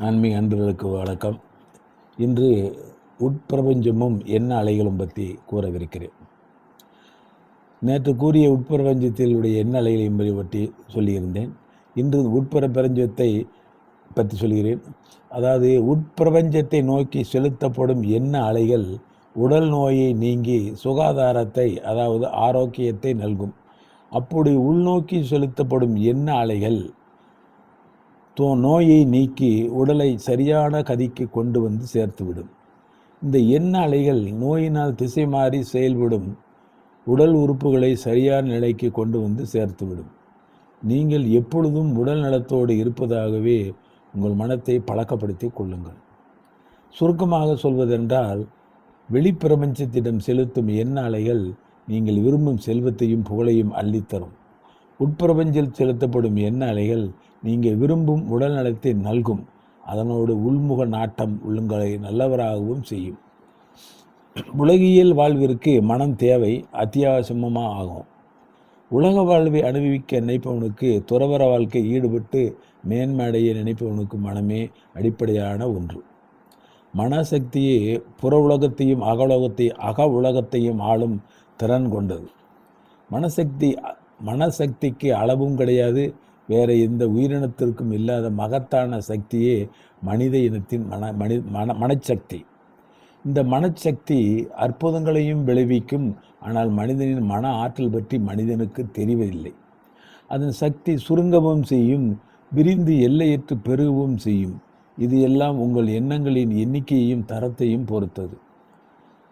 ஆன்மீக அன்பர்களுக்கு வணக்கம். இன்று உட்பிரபஞ்சமும் எண்ண அலைகளும் பற்றி கூறவிருக்கிறேன். நேற்று கூறிய உட்பிரபஞ்சத்தினுடைய எண்ண அலைகள் என்பதை பற்றி சொல்லியிருந்தேன். இன்று உட்பிரபஞ்சத்தை பற்றி சொல்கிறேன். அதாவது உட்பிரபஞ்சத்தை நோக்கி செலுத்தப்படும் எண்ண அலைகள் உடல் நோயை நீங்கி சுகாதாரத்தை, அதாவது ஆரோக்கியத்தை நல்கும். அப்படி உள்நோக்கி செலுத்தப்படும் எண்ண அலைகள் நோயை நீக்கி உடலை சரியான கதிக்கு கொண்டு வந்து சேர்த்துவிடும். இந்த எண்ண அலைகள் நோயினால் திசை மாறி செயல்படும் உடல் உறுப்புகளை சரியான நிலைக்கு கொண்டு வந்து சேர்த்துவிடும். நீங்கள் எப்பொழுதும் உடல் நலத்தோடு இருப்பதாகவே உங்கள் மனத்தை பழக்கப்படுத்தி கொள்ளுங்கள். சுருக்கமாக சொல்வதென்றால், வெளிப்பிரபஞ்சத்திடம் செலுத்தும் எண்ண அலைகள் நீங்கள் விரும்பும் செல்வத்தையும் புகழையும் அள்ளித்தரும். உட்பிரபஞ்சத்தில் செலுத்தப்படும் எண்ண அலைகள் நீங்கள் விரும்பும் உடல் நலத்தை நல்கும். அதனோடு உள்முக நாட்டம் உங்களை நல்லவராகவும் செய்யும். உலகியல் வாழ்விற்கு மனம் தேவை, அத்தியாவசியமாக ஆகும். உலக வாழ்வை அனுபவிக்க நினைப்பவனுக்கு துறவற வாழ்க்கை ஈடுபட்டு மேன்மடைய நினைப்பவனுக்கு மனமே அடிப்படையான ஒன்று. மனசக்தியே புற உலகத்தையும் அக உலகத்தையும் ஆளும் திறன் கொண்டது. மனசக்திக்கு அளவும் கிடையாது. வேற எந்த உயிரினத்திற்கும் இல்லாத மகத்தான சக்தியே மனித இனத்தின் மனச்சக்தி. இந்த மனச்சக்தி அற்புதங்களையும் விளைவிக்கும். ஆனால் மனிதனின் மன ஆற்றல் பற்றி மனிதனுக்கு தெரிவதில்லை. அதன் சக்தி சுருங்கவும் செய்யும், விரிந்து எல்லையற்று பெருகவும் செய்யும். இது எல்லாம் உங்கள் எண்ணங்களின் எண்ணிக்கையையும் தரத்தையும் பொறுத்தது.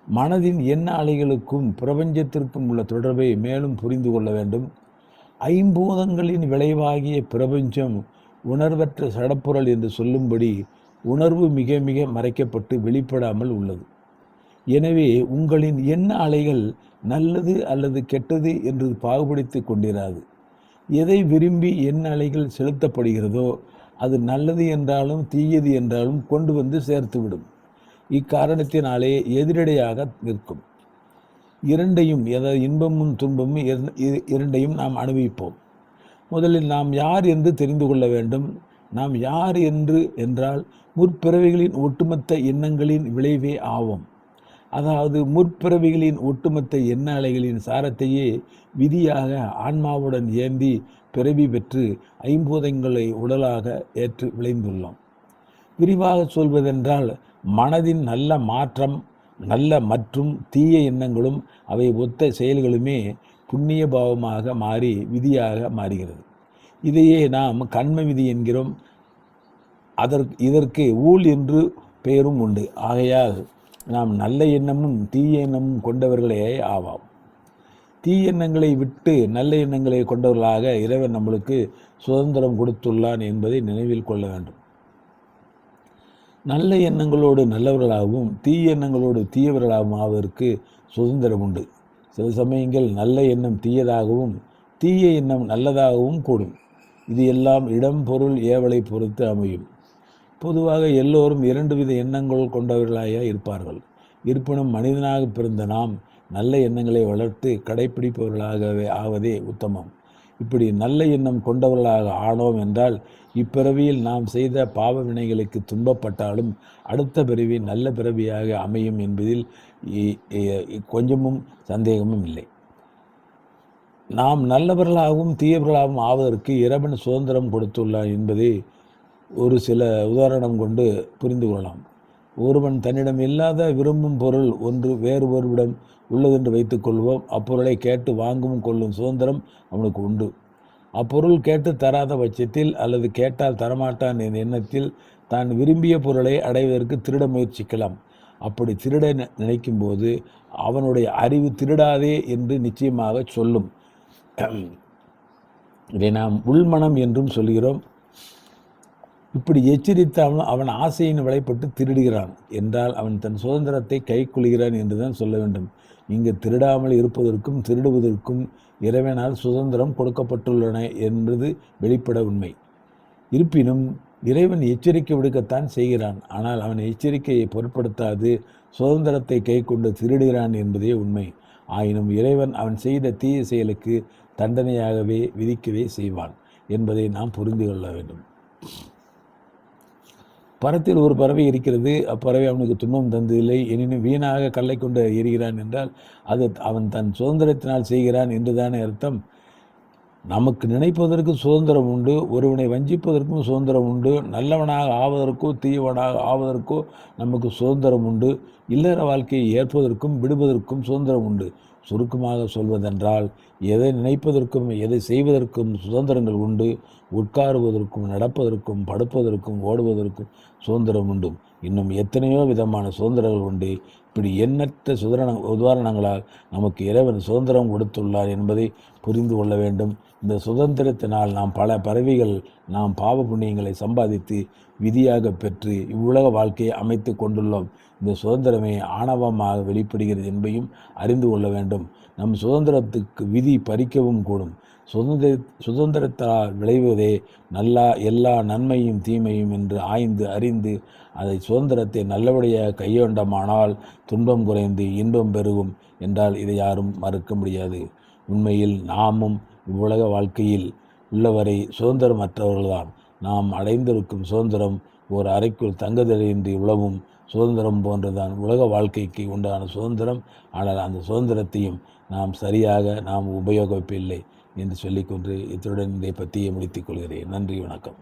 மனதின் எண்ண அலைகளுக்கும் பிரபஞ்சத்திற்கும் உள்ள தொடர்பை மேலும் புரிந்து கொள்ள வேண்டும். ஐம்பூதங்களின் விளைவாகிய பிரபஞ்சம் உணர்வற்ற சடப்பொருள் என்று சொல்லும்படி உணர்வு மிக மிக மறைக்கப்பட்டு வெளிப்படாமல் உள்ளது. எனவே உங்களின் எண்ண அலைகள் நல்லது அல்லது கெட்டது என்று பாகுபடுத்தி கொண்டிராது. எதை விரும்பி எண்ண அலைகள் செலுத்தப்படுகிறதோ அது நல்லது என்றாலும் தீயது என்றாலும் கொண்டு வந்து சேர்த்துவிடும். இக்காரணத்தினாலே எதிரடையாக நிற்கும். இரண்டையும், அதாவது இன்பமும் துன்பமும் இரண்டையும் நாம் அனுபவிப்போம். முதலில் நாம் யார் என்று தெரிந்து கொள்ள வேண்டும். நாம் யார் என்றால் முற்பிறவிகளின் ஒட்டுமொத்த எண்ணங்களின் விளைவே ஆவோம். அதாவது முற்பிறவிகளின் ஒட்டுமொத்த எண்ண அலைகளின் சாரத்தையே விதியாக ஆன்மாவுடன் ஏந்தி பிறவி பெற்று ஐம்பூதங்களை உடலாக ஏற்று விளைந்துள்ளோம். விரிவாக சொல்வதென்றால், மனதின் நல்ல மாற்றம், நல்ல மற்றும் தீய எண்ணங்களும் அவை ஒத்த செயல்களுமே புண்ணிய பாவமாக மாறி விதியாக மாறுகிறது. இதையே நாம் கண்ம விதி என்கிறோம். இதற்கு ஊழ் என்று பெயரும் உண்டு. ஆகையால் நாம் நல்ல எண்ணமும் தீய எண்ணமும் கொண்டவர்களே ஆவாம். தீய எண்ணங்களை விட்டு நல்ல எண்ணங்களை கொண்டவர்களாக இறைவன் நம்மளுக்கு சுதந்திரம் கொடுத்துள்ளான் என்பதை நினைவில் கொள்ள வேண்டும். நல்ல எண்ணங்களோடு நல்லவர்களாகவும் தீய எண்ணங்களோடு தீயவர்களாகவும் ஆவதற்கு சுதந்திரம் உண்டு. சில சமயங்கள் நல்ல எண்ணம் தீயதாகவும் தீய எண்ணம் நல்லதாகவும் கூடும். இது எல்லாம் இடம், பொருள், ஏவலை பொறுத்து அமையும். பொதுவாக எல்லோரும் இரண்டு வித எண்ணங்கள் கொண்டவர்களாக இருப்பார்கள். இருப்பினும் மனிதனாக பிறந்த நாம் நல்ல எண்ணங்களை வளர்த்து கடைப்பிடிப்பவர்களாகவே ஆவதே உத்தமம். இப்படி நல்ல எண்ணம் கொண்டவர்களாக ஆனோம் என்றால் இப்பிறவியில் நாம் செய்த பாவ வினைகளுக்கு துன்பப்பட்டாலும் அடுத்த பிறவி நல்ல பிறவியாக அமையும் என்பதில் கொஞ்சமும் சந்தேகமும் இல்லை. நாம் நல்லவர்களாகவும் தீயவர்களாகவும் ஆவதற்கு இறைவன் சுதந்திரம் கொடுத்துள்ளார் என்பதை ஒரு சில உதாரணம் கொண்டு புரிந்து கொள்ளலாம். ஒருவன் தன்னிடம் இல்லாத விரும்பும் பொருள் ஒன்று வேறு ஒருவிடம் உள்ளதென்று வைத்துக்கொள்வோம். அப்பொருளை கேட்டு வாங்கும் கொள்ளும் சுதந்திரம் அவனுக்கு உண்டு. அப்பொருள் கேட்டு தராத பட்சத்தில் அல்லது கேட்டால் தரமாட்டான் என்ற எண்ணத்தில் தான் விரும்பிய பொருளை அடைவதற்கு திருட முயற்சிக்கலாம். அப்படி திருட நினைக்கும் போது அவனுடைய அறிவு திருடாதே என்று நிச்சயமாக சொல்லும். இதை நாம் உள்மனம் என்றும் சொல்கிறோம். இப்படி எச்சரித்தாலும் அவன் ஆசையின் விளைப்பட்டு திருடுகிறான் என்றால் அவன் தன் சுதந்திரத்தை கை கொள்கிறான் என்றுதான் சொல்ல வேண்டும். இங்கு திருடாமல் இருப்பதற்கும் திருடுவதற்கும் இறைவனால் சுதந்திரம் கொடுக்கப்பட்டுள்ளன என்பது வெளிப்பட உண்மை. இருப்பினும் இறைவன் எச்சரிக்கை விடுக்கத்தான் செய்கிறான். ஆனால் அவன் எச்சரிக்கையை பொருட்படுத்தாது சுதந்திரத்தை கை கொண்டு திருடுகிறான் என்பதே உண்மை. ஆயினும் இறைவன் அவன் செய்த தீய செயலுக்கு தண்டனையாகவே விதிக்கவே செய்வான் என்பதை நாம் புரிந்து கொள்ள வேண்டும். பரத்தில் ஒரு பறவை இருக்கிறது, அப்பறவை அவனுக்கு துன்பம் தந்ததில்லை, எனினும் வீணாக கல்லை கொண்டு எறிகிறான் என்றால் அது அவன் தன் சுதந்திரத்தினால் செய்கிறான் என்றுதானே அர்த்தம். நமக்கு நினைப்பதற்கு சுதந்திரம் உண்டு, ஒருவனை வஞ்சிப்பதற்கும் சுதந்திரம் உண்டு, நல்லவனாக ஆவதற்கோ தீயவனாக ஆவதற்கோ நமக்கு சுதந்திரம் உண்டு, இல்லற வாழ்க்கையை ஏற்பதற்கும் விடுவதற்கும் சுதந்திரம் உண்டு. சுருக்கமாக சொல்வதென்றால் எதை நினைப்பதற்கும் எதை செய்வதற்கும் சுதந்திரங்கள் உண்டு, உட்காருவதற்கும் நடப்பதற்கும் படுப்பதற்கும் ஓடுவதற்கும் சுதந்திரம் உண்டு. இன்னும் எத்தனையோ விதமான சுதந்திரங்கள் உண்டு. இப்படி எண்ணற்ற உதாரணங்களால் நமக்கு இறைவன் சுதந்திரம் கொடுத்துள்ளார் என்பதை புரிந்து கொள்ள வேண்டும். இந்த சுதந்திரத்தினால் நாம் பல பறவைகள் நாம் பாவ புண்ணியங்களை சம்பாதித்து விதியாக பெற்று இவ்வுலக வாழ்க்கையை அமைத்து கொண்டுள்ளோம். இந்த சுதந்திரமே ஆணவமாக வெளிப்படுகிறது என்பதையும் அறிந்து கொள்ள வேண்டும். நம் சுதந்திரத்துக்கு விதி பறிக்கவும் கூடும். சுதந்திரத்தால் விளைவதே எல்லா நன்மையும் தீமையும் என்று ஆய்ந்து அறிந்து அதை சுதந்திரத்தை நல்லபடியாக கையொண்டமானால் துன்பம் குறைந்து இன்பம் பெருகும் என்றால் இதை யாரும் மறுக்க முடியாது. உண்மையில் நாமும் இவ்வுலக வாழ்க்கையில் உள்ளவரை சுதந்திரமற்றவர்கள்தான். நாம் அடைந்திருக்கும் சுதந்திரம் ஒரு அறைக்குள் தங்குதலின்றி உழவும் சுதந்திரம் போன்றதான் உலக வாழ்க்கைக்கு உண்டான சுதந்திரம். ஆனால் அந்த சுதந்திரத்தையும் நாம் சரியாக உபயோகிப்பில்லை என்று சொல்லிக்கொண்டு இத்துடன் இதை பற்றியே முடித்துக் கொள்கிறேன். நன்றி, வணக்கம்.